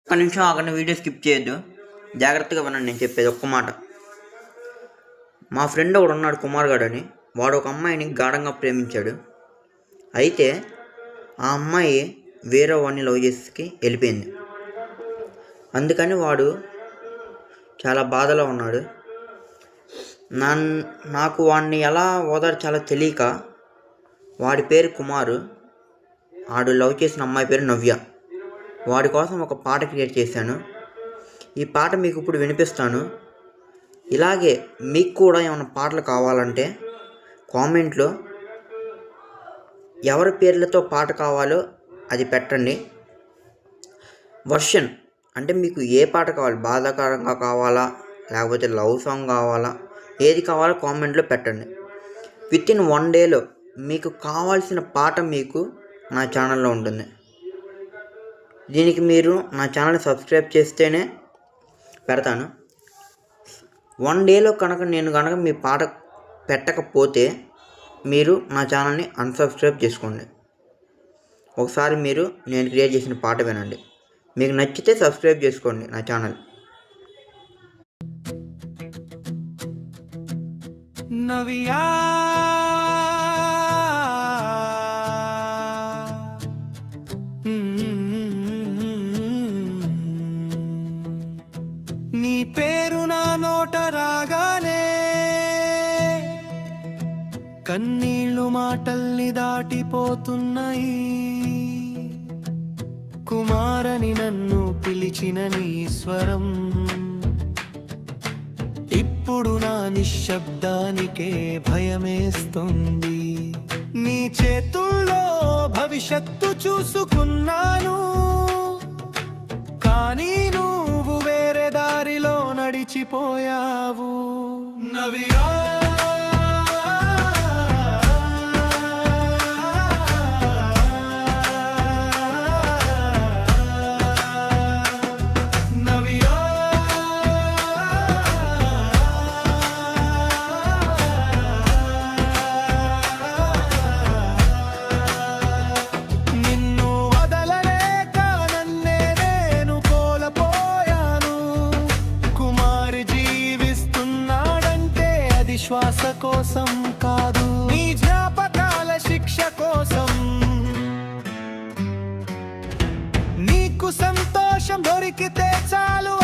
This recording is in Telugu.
ఒక్క నిమిషం ఆగండి, వీడియో స్కిప్ చేయొద్దు, జాగ్రత్తగా వినండి నేను చెప్పేది ఒక్క మాట. మా ఫ్రెండ్ ఒకడు ఉన్నాడు కుమార్ గారు అని. వాడు ఒక అమ్మాయిని గాఢంగా ప్రేమించాడు. అయితే ఆ అమ్మాయి వేరే వాడిని లవ్ చేసి వెళ్ళిపోయింది. అందుకని వాడు చాలా బాధలో ఉన్నాడు. నాకు వాడిని ఎలా ఓదార్చాలో తెలియక, వాడి పేరు కుమారు, వాడు లవ్ చేసిన అమ్మాయి పేరు నవ్య. వాడి కోసం ఒక పాట క్రియేట్ చేశాను. ఈ పాట మీకు ఇప్పుడు వినిపిస్తాను. ఇలాగే మీకు కూడా ఏమైనా పాటలు కావాలంటే కామెంట్లో ఎవరి పేర్లతో పాట కావాలో అది పెట్టండి. వర్షన్ అంటే మీకు ఏ పాట కావాలి, బాధాకరంగా కావాలా లేకపోతే లవ్ సాంగ్ కావాలా, ఏది కావాలో కామెంట్లో పెట్టండి. వితిన్ 1 డేలో మీకు కావాల్సిన పాట మీకు నా ఛానల్లో ఉంటుంది. దీనికి మీరు నా ఛానల్ సబ్స్క్రైబ్ చేస్తేనే పెడతాను. 1 డేలో నేను కనుక మీ పాట పెట్టకపోతే మీరు నా ఛానల్ని అన్సబ్స్క్రైబ్ చేసుకోండి. ఒకసారి మీరు నేను క్రియేట్ చేసిన పాట వినండి. మీకు నచ్చితే సబ్స్క్రైబ్ చేసుకోండి నా ఛానల్. నవ్యా నీ పేరు నా నోట రాగానే కన్నీళ్ళు మాటల్ని దాటిపోతున్నాయి. కుమారని నన్ను పిలిచిన నీ స్వరం ఇప్పుడు నా నిశ్శబ్దానికే భయమేస్తుంది. నీ చేతుల్లో భవిష్యత్తు చూసుకున్నాను, కానీ నువ్వు వేరే దారిలో నడిచిపోయావు. నవ్యా శ్వాస కోసం కాదు, నీ జ్ఞాపకాల శిక్ష కోసం. నీకు సంతోషం దొరికితే చాలు.